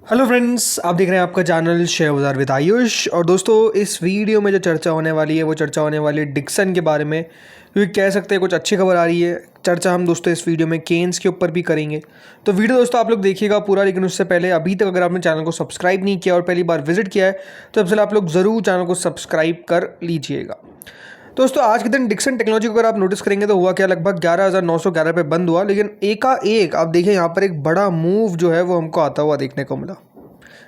Hello friends, आप देख रहे हैं आपका चैनल शेयर बाजार विद आयुष। और दोस्तों, इस वीडियो में जो चर्चा होने वाली है वो चर्चा होने वाली है डिक्सन के बारे में, क्योंकि कह सकते हैं कुछ अच्छी खबर आ रही है। चर्चा हम दोस्तों इस वीडियो में केन्स के ऊपर भी करेंगे, तो वीडियो दोस्तों आप लोग देखिएगा पूरा। लेकिन उससे पहले अभी तक अगर आपने चैनल को सब्सक्राइब नहीं किया और पहली बार विजिट किया है तो सबसे पहले आप लोग ज़रूर चैनल को सब्सक्राइब कर लीजिएगा। दोस्तों, आज के दिन डिक्सन टेक्नोलॉजी को अगर आप नोटिस करेंगे तो हुआ क्या, लगभग 11,911 पे बंद हुआ। लेकिन एकाएक आप देखिए यहाँ पर एक बड़ा मूव जो है वो हमको आता हुआ देखने को मिला।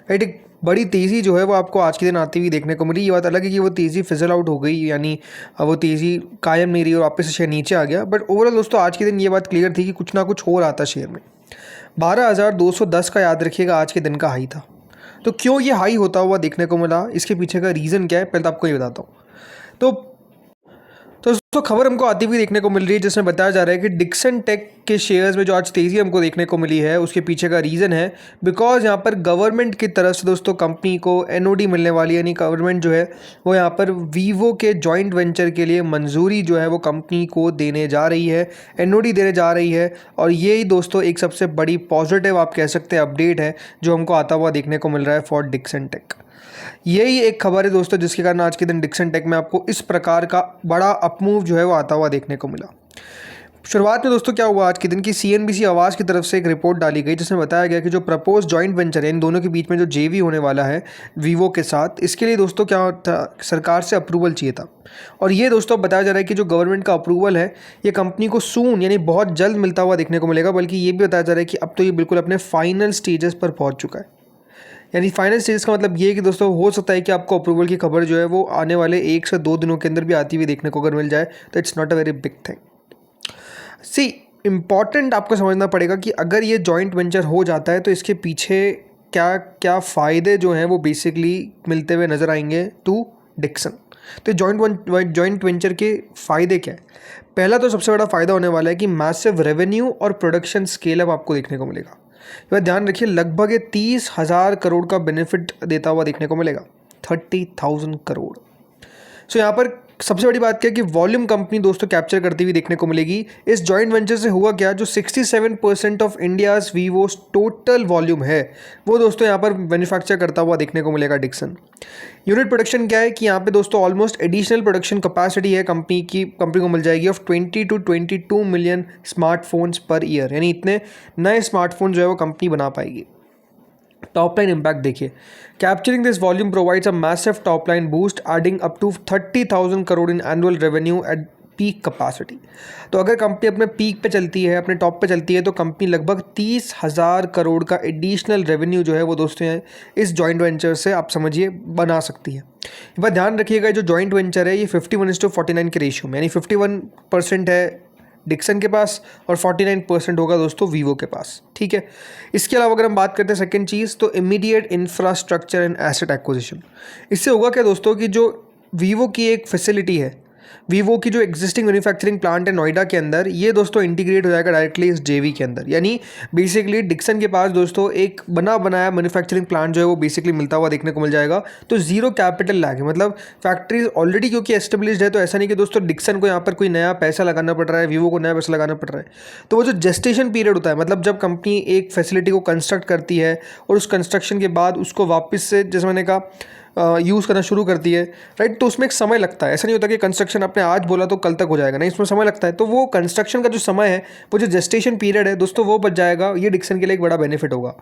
राइट, एक बड़ी तेज़ी जो है वो आपको आज के दिन आती हुई देखने को मिली। ये बात अलग है कि वो तेज़ी फिजल आउट हो गई, यानी वो तेज़ी कायम नहीं रही और वापस से शेयर नीचे आ गया। बट ओवरऑल दोस्तों आज के दिन ये बात क्लियर थी कि कुछ ना कुछ हो रहा था शेयर में। 12,210 का याद रखिएगा आज के दिन का हाई था। तो क्यों ये हाई होता हुआ देखने को मिला, इसके पीछे का रीज़न क्या है, पहले तो आपको ये बताता हूँ। तो दोस्तों खबर हमको आती हुई देखने को मिल रही है जिसमें बताया जा रहा है कि डिक्सन टेक के शेयर्स में जो आज तेज़ी हमको देखने को मिली है उसके पीछे का रीज़न है बिकॉज यहाँ पर गवर्नमेंट की तरफ से दोस्तों कंपनी को एनओडी मिलने वाली है। यानी गवर्नमेंट जो है वो यहाँ पर वीवो के जॉइंट वेंचर के लिए मंजूरी जो है वो कंपनी को देने जा रही है, एनओडी देने जा रही है। और यही दोस्तों एक सबसे बड़ी पॉजिटिव आप कह सकते हैं अपडेट है जो हमको आता हुआ देखने को मिल रहा है फॉर डिक्सन टेक। यही एक खबर है दोस्तों जिसके कारण आज के दिन डिक्सन टेक में आपको इस प्रकार का बड़ा अपमूव जो है वो आता हुआ देखने को मिला। शुरुआत में दोस्तों क्या हुआ आज के दिन की, सीएनबीसी आवाज़ की तरफ से एक रिपोर्ट डाली गई जिसमें बताया गया कि जो प्रपोज जॉइंट वेंचर है इन दोनों के बीच में जो जेवी होने वाला है वीवो के साथ, इसके लिए दोस्तों क्या था, सरकार से अप्रूवल चाहिए था। और ये दोस्तों बताया जा रहा है कि जो गवर्नमेंट का अप्रूवल है ये कंपनी को सून यानी बहुत जल्द मिलता हुआ देखने को मिलेगा। बल्कि ये भी बताया जा रहा है कि अब तो ये बिल्कुल अपने फाइनल स्टेजेस पर पहुँच चुका है। यानी फाइनल स्टेज का मतलब ये है कि दोस्तों हो सकता है कि आपको अप्रूवल की खबर जो है वो आने वाले 1 से 2 दिनों के अंदर भी आती हुई देखने को अगर मिल जाए तो it's not a very big thing. See important आपको समझना पड़ेगा कि अगर ये जॉइंट वेंचर हो जाता है तो इसके पीछे क्या क्या फ़ायदे जो हैं वो बेसिकली मिलते हुए नज़र आएंगे टू डिक्सन। तो जॉइंट वेंचर के फ़ायदे क्या है? पहला तो सबसे बड़ा फ़ायदा होने वाला है कि मैसिव रेवेन्यू और प्रोडक्शन स्केल अप आपको देखने को मिलेगा। ये बात ध्यान रखिए, लगभग ये 30,000 करोड़ का बेनिफिट देता हुआ देखने को मिलेगा, 30,000 करोड़। सो यहाँ पर सबसे बड़ी बात क्या है कि वॉल्यूम कंपनी दोस्तों कैप्चर करती हुई देखने को मिलेगी। इस जॉइंट वेंचर से हुआ क्या, जो 67% ऑफ इंडियाज़ वीवोस टोटल वॉल्यूम है वो दोस्तों यहाँ पर मैन्युफैक्चर करता हुआ देखने को मिलेगा डिक्सन। यूनिट प्रोडक्शन क्या है कि यहाँ पे दोस्तों ऑलमोस्ट एडिशनल प्रोडक्शन कैपेसिटी है कंपनी को मिल जाएगी of 20 to 22 million smartphones per year. यानी इतने नए स्मार्टफोन जो है वो कंपनी बना पाएगी। टॉप लाइन इम्पैक्ट देखिए, capturing this volume provides a massive top line boost adding up to 30,000 crore in annual revenue at peak capacity. तो अगर कंपनी अपने पीक पे चलती है, अपने टॉप पे चलती है, तो कंपनी लगभग 30,000 करोड़ का एडिशनल रेवेन्यू जो है वो दोस्तों इस जॉइंट वेंचर से आप समझिए बना सकती है। ये बात ध्यान रखिएगा, जो जॉइंट वेंचर है ये 51:49 के रेशियो में, यानी 51% है डिक्सन के पास और 49% होगा दोस्तों वीवो के पास। ठीक है, इसके अलावा अगर हम बात करते हैं सेकंड चीज़, तो immediate infrastructure and asset acquisition. इससे होगा क्या दोस्तों कि जो वीवो की एक फैसिलिटी है, वीवो की जो एग्जिस्टिंग मैन्युफैक्चरिंग प्लांट है नोएडा के अंदर, ये दोस्तों इंटीग्रेट हो जाएगा डायरेक्टली इस जेवी के अंदर। यानी बेसिकली डिक्सन के पास दोस्तों एक बना बनाया मैन्युफैक्चरिंग प्लांट जो है वो बेसिकली मिलता हुआ देखने को मिल जाएगा। तो जीरो कैपिटल लैग है, मतलब फैक्ट्रीज ऑलरेडी क्योंकि एस्टेब्लिश्ड है, तो ऐसा नहीं कि दोस्तों डिक्सन को यहाँ पर कोई नया पैसा लगाना पड़ रहा है, वीवो को नया पैसा लगाना पड़ रहा है। तो वो जो जेस्टेशन पीरियड होता है, मतलब जब कंपनी एक फैसिलिटी को कंस्ट्रक्ट करती है और उस कंस्ट्रक्शन के बाद उसको वापस से, जैसे मैंने कहा, यूज़ करना शुरू करती है, राइट, तो उसमें एक समय लगता है। ऐसा नहीं होता कि कंस्ट्रक्शन आपने आज बोला तो कल तक हो जाएगा, नहीं, इसमें समय लगता है। तो वो कंस्ट्रक्शन का जो समय है, वो जो जेस्टेशन पीरियड है दोस्तों, वो बच जाएगा। ये डिक्सन के लिए एक बड़ा बेनिफिट होगा।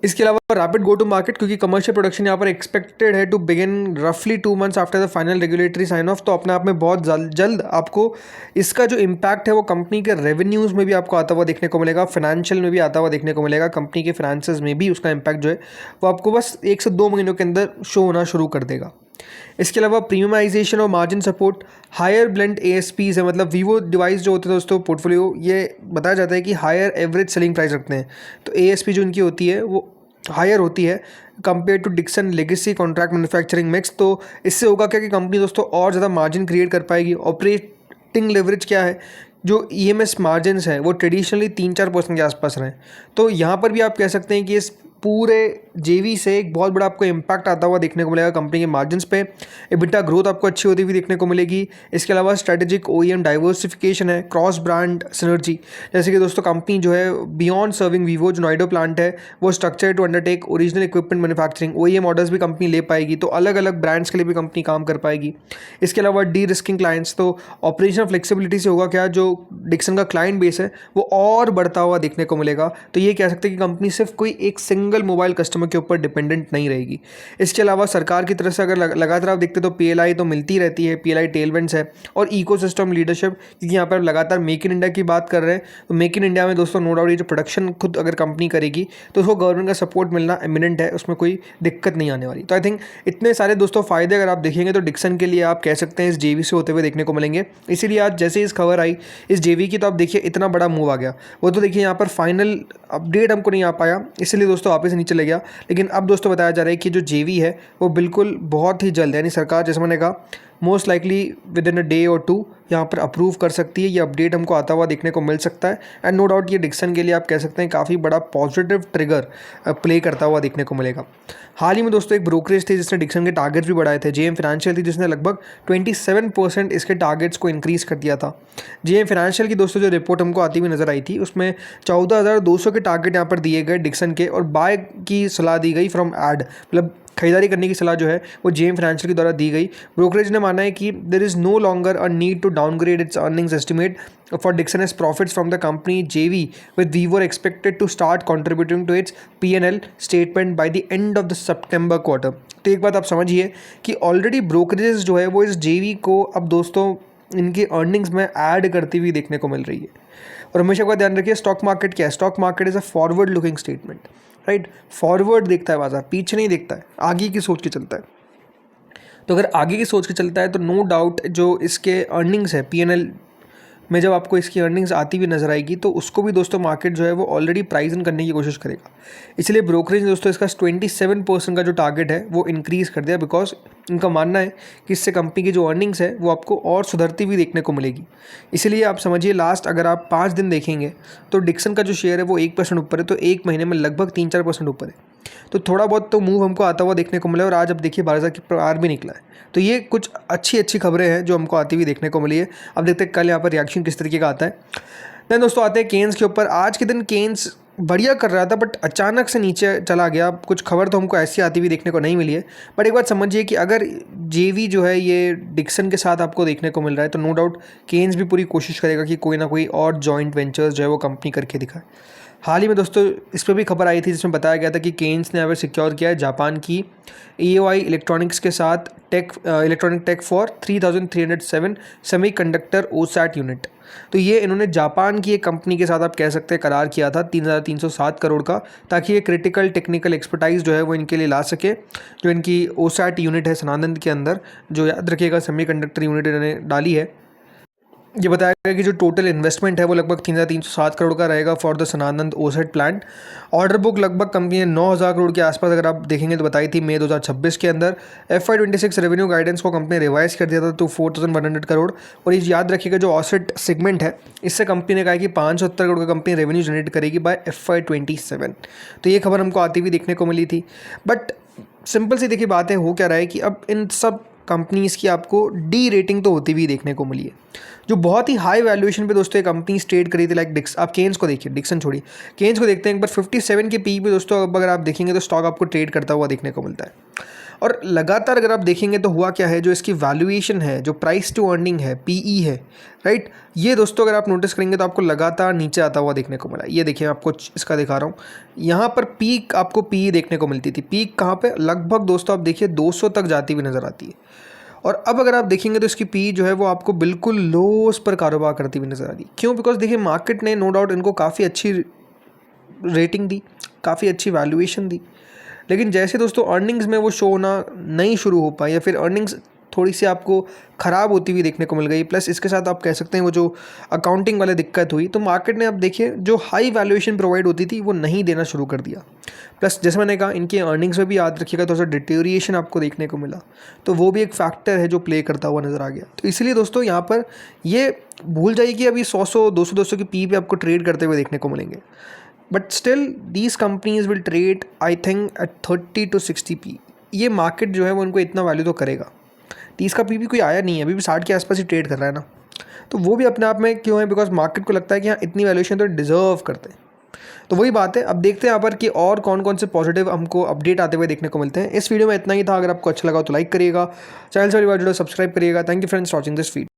इसके अलावा रैपिड गो टू मार्केट, क्योंकि कमर्शियल प्रोडक्शन यहाँ पर एक्सपेक्टेड है टू बिगिन रफली 2 months after the final regulatory sign off. तो अपने आप में बहुत जल्द आपको इसका जो इम्पैक्ट है वो कंपनी के रेवेन्यूज़ में भी आपको आता हुआ देखने को मिलेगा, फाइनेंशियल में भी आता हुआ देखने को मिलेगा। कंपनी के फाइनेंसेस में भी उसका इम्पैक्ट जो है वो आपको बस 1 से 2 महीनों के अंदर शो होना शुरू कर देगा। इसके अलावा प्रीमियमाइजेशन और मार्जिन सपोर्ट, हायर ब्लेंड एएसपीज है, मतलब वीवो डिवाइस जो होते हैं दोस्तों पोर्टफोलियो, ये बताया जाता है कि हायर एवरेज सेलिंग प्राइस रखते हैं। तो एएसपी जो उनकी होती है वो हायर होती है compare to Dixon legacy contract manufacturing mix. तो इससे होगा क्या कि कंपनी दोस्तों और ज़्यादा मार्जिन क्रिएट कर पाएगी। ऑपरेटिंग लेवरेज क्या है, जो ईएमएस मार्जिन है वो ट्रेडिशनली 3-4% के आसपास रहे। तो यहाँ पर भी आप कह सकते हैं कि इस पूरे जेवी से एक बहुत बड़ा आपको इम्पैक्ट आता हुआ देखने को मिलेगा कंपनी के मार्जिन्स पे। एबिटा ग्रोथ आपको अच्छी होती हुई देखने को मिलेगी। इसके अलावा स्ट्रेटेजिक ओईएम डाइवर्सिफिकेशन है, क्रॉस ब्रांड सिनर्जी, जैसे कि दोस्तों कंपनी जो है बियॉन्ड सर्विंग वीवो जो नोएडा प्लांट है वो structure to undertake original equipment manufacturing, OEM orders भी कंपनी ले पाएगी, तो अलग अलग ब्रांड्स के लिए भी कंपनी काम कर पाएगी। इसके अलावा डी रिस्किंग क्लाइंट्स, तो ऑपरेशनल फ्लेक्सिबिलिटी से होगा क्या, जो डिक्सन का क्लाइंट बेस है वो और बढ़ता हुआ देखने को मिलेगा। तो ये कह सकते हैं कि कंपनी सिर्फ कोई एक सिंगल मोबाइल कस्टमर के ऊपर डिपेंडेंट नहीं रहेगी। इसके अलावा सरकार की तरफ से अगर लगातार आप देखते तो पीएलआई तो मिलती रहती है, पीएलआई टेलविंड्स है, और इकोसिस्टम लीडरशिप, क्योंकि यहाँ पर लगातार मेक इन इंडिया की बात कर रहे हैं, तो मेक इन इंडिया में दोस्तों नो डाउट ये जो प्रोडक्शन खुद अगर कंपनी करेगी तो उसको गवर्नमेंट का सपोर्ट मिलना इमिनेंट है, उसमें कोई दिक्कत नहीं आने वाली। तो आई थिंक इतने सारे दोस्तों फायदे अगर आप देखेंगे तो डिक्सन के लिए आप कह सकते हैं इस जेवी से होते हुए देखने को मिलेंगे। इसीलिए आज जैसे इस खबर आई इस जेवी की, तो आप देखिए इतना बड़ा मूव आ गया। वो तो देखिए यहाँ पर फाइनल अपडेट हमको नहीं आ पाया, इसलिए दोस्तों वापस नीचे ले गया, लेकिन अब दोस्तों बताया जा रहा है कि जो जेवी है वो बिल्कुल बहुत ही जल्द, यानी सरकार जैसे मैंने कहा most likely with in a day और टू यहाँ पर अप्रूव कर सकती है। ये अपडेट हमको आता हुआ देखने को मिल सकता है, एंड नो डाउट ये डिक्सन के लिए आप कह सकते हैं काफ़ी बड़ा पॉजिटिव ट्रिगर प्ले करता हुआ देखने को मिलेगा। हाल ही में दोस्तों एक ब्रोकरेज थी जिसने डिक्सन के टारगेट्स भी बढ़ाए थे, जेएम फाइनेंशियल थी, जिसने लगभग 27% इसके टारगेट्स को इंक्रीज़ कर दिया था। जेएम फाइनेंशियल की दोस्तों जो रिपोर्ट हमको आती हुई नजर आई थी उसमें 14,200 के टारगेट यहाँ पर दिए गए डिक्सन के, और बाय की सलाह दी गई फ्रॉम एड, मतलब खरीदारी करने की सलाह जो है वो जेएम फाइनेंशियल के द्वारा दी गई। ब्रोकरेज ने माना है कि there is no longer a need to downgrade its earnings estimate for Dixon as profits from the company JV with Vivo expected to start contributing to its PnL statement by the end of the September quarter. तो एक बात आप समझिए कि already brokerage जो है वो इस जेवी को अब दोस्तों इनकी अर्निंग्स में ऐड करती हुई देखने को मिल रही है। और हमेशा का ध्यान रखिए स्टॉक मार्केट क्या है, stock market is a forward looking statement, right. Forward देखता है बाजार, पीछे नहीं देखता है, आगे की सोच के चलता है। तो अगर आगे की सोच के चलता है तो नो डाउट जो इसके अर्निंग्स है पीएनएल में जब आपको इसकी अर्निंग्स आती हुई नजर आएगी तो उसको भी दोस्तों मार्केट जो है वो ऑलरेडी प्राइस इन करने की कोशिश करेगा। इसलिए ब्रोकरेज ने दोस्तों इसका 27% का जो टारगेट है वो इंक्रीज़ कर दिया, बिकॉज इनका मानना है कि इससे कंपनी की जो अर्निंग्स है वो आपको और सुधरती हुई देखने को मिलेगी। इसीलिए आप समझिए लास्ट अगर आप 5 दिन देखेंगे तो डिक्सन का जो शेयर है वो 1% ऊपर है, तो एक महीने में लगभग 3-4% ऊपर है। तो थोड़ा बहुत तो मूव हमको आता हुआ देखने को मिला, और आज अब देखिए 12,000 की पार भी निकला है। तो ये कुछ अच्छी खबरें हैं जो हमको आती हुई देखने को मिली है। अब देखते हैं कल यहाँ पर रिएक्शन किस तरीके का आता है। देन दोस्तों आते हैं केन्स के ऊपर। आज के दिन केन्स बढ़िया कर रहा था बट अचानक से नीचे चला गया। कुछ खबर तो हमको ऐसी आती हुई देखने को नहीं मिली है, बट एक बात समझिए कि अगर जेवी जो है ये डिक्सन के साथ आपको देखने को मिल रहा है तो नो डाउट केन्स भी पूरी कोशिश करेगा कि कोई ना कोई और जॉइंट वेंचर्स जो है वो कंपनी करके दिखाए। हाल ही में दोस्तों इस पर भी खबर आई थी जिसमें बताया गया था कि केन्स ने अगर सिक्योर किया है जापान की AOI इलेक्ट्रॉनिक्स के साथ electronic tech for 3,307 semiconductor OSAT unit. तो ये इन्होंने जापान की एक कंपनी के साथ आप कह सकते हैं करार किया था 3,307 करोड़ का, ताकि ये क्रिटिकल टेक्निकल एक्सपर्टाइज जो है वो इनके लिए ला सके। जो इनकी OSAT यूनिट है सनातन के अंदर, जो याद रखिएगा सेमीकंडक्टर यूनिट इन्होंने डाली है। ये बताया गया कि जो टोटल इन्वेस्टमेंट है वो लगभग 3,307 करोड़ का रहेगा for the Sanatan OSAT plant. Order book लगभग कंपनी ने 9,000 करोड़ के आसपास अगर आप देखेंगे तो बताई थी मई 2026 के अंदर। FY26 रेवेन्यू गाइडेंस को कंपनी ने रिवाइज कर दिया था तो 4,100 करोड़। और ये याद रखिएगा जो OSAT सेगमेंट है इससे कंपनी ने कहा कि 570 करोड़ का कंपनी रेवेन्यू जनरेट करेगी बाय FY27। तो ये खबर हमको आती हुई देखने को मिली थी। बट सिंपल सी देखिए बात है, हो क्या रहा है कि अब इन सब कंपनीज़ की आपको डी रेटिंग तो होती हुई देखने को मिली है, जो बहुत ही हाई वैल्यूएशन पे दोस्तों ये कंपनी ट्रेड करी थी। लाइक डिक्स, आप केन्स को देखिए, डिक्सन छोड़िए, केन्स को देखते हैं एक बार 57 के पी पे दोस्तों अब अगर आप देखेंगे तो स्टॉक आपको ट्रेड करता हुआ देखने को मिलता है। और लगातार अगर आप देखेंगे तो हुआ क्या है, जो इसकी वैल्यूएशन है, जो प्राइस टू अर्निंग है, PE है, राइट, ये दोस्तों अगर आप नोटिस करेंगे तो आपको लगातार नीचे आता हुआ देखने को मिला। ये देखिए आपको इसका दिखा रहा हूँ, यहाँ पर पीक आपको PE देखने को मिलती थी। पीक कहाँ पे, लगभग दोस्तों आप देखिए 200 तक जाती हुई नज़र आती है। और अब अगर आप देखेंगे तो इसकी PE जो है वो आपको बिल्कुल लोस पर कारोबार करती हुई नज़र आ रही। क्यों? बिकॉज देखिए मार्केट ने नो डाउट इनको काफ़ी अच्छी रेटिंग दी, काफ़ी अच्छी वैल्यूएशन दी, लेकिन जैसे दोस्तों अर्निंग्स में वो शो होना नहीं शुरू हो पाई, या फिर अर्निंग्स थोड़ी सी आपको ख़राब होती हुई देखने को मिल गई, प्लस इसके साथ आप कह सकते हैं वो जो अकाउंटिंग वाले दिक्कत हुई, तो मार्केट ने अब देखिए जो हाई वैल्यूएशन प्रोवाइड होती थी वो नहीं देना शुरू कर दिया। प्लस जैसे मैंने कहा इनकी अर्निंग्स में भी याद रखिएगा थोड़ा सा डिटेरिएशन आपको देखने को मिला, तो वो भी एक फैक्टर है जो प्ले करता हुआ नज़र आ गया। तो इसलिए दोस्तों यहाँ पर ये भूल जाइए कि अभी 100-200 की PE पे आपको ट्रेड करते हुए देखने को मिलेंगे। But still these companies will trade I think at 30 to 60 P. ये मार्केट जो है वो उनको इतना वैल्यू तो करेगा। 30 का पी भी कोई आया नहीं है, अभी भी 60 के आसपास ही ट्रेड कर रहा है ना, तो वो भी अपने आप में क्यों है, बिकॉज मार्केट को लगता है कि हाँ इतनी वैल्यूएशन तो डिजर्व करते हैं। तो वही बात है, अब देखते हैं यहाँ पर कि और कौन कौन से पॉजिटिव हमको अपडेट आते हुए देखने को मिलते हैं। इस वीडियो में इतना ही था। अगर आपको अच्छा लगा तो लाइक करिएगा, चैनल से पहली बार जुड़ो सब्सक्राइब करिएगा। Thank you friends watching this video.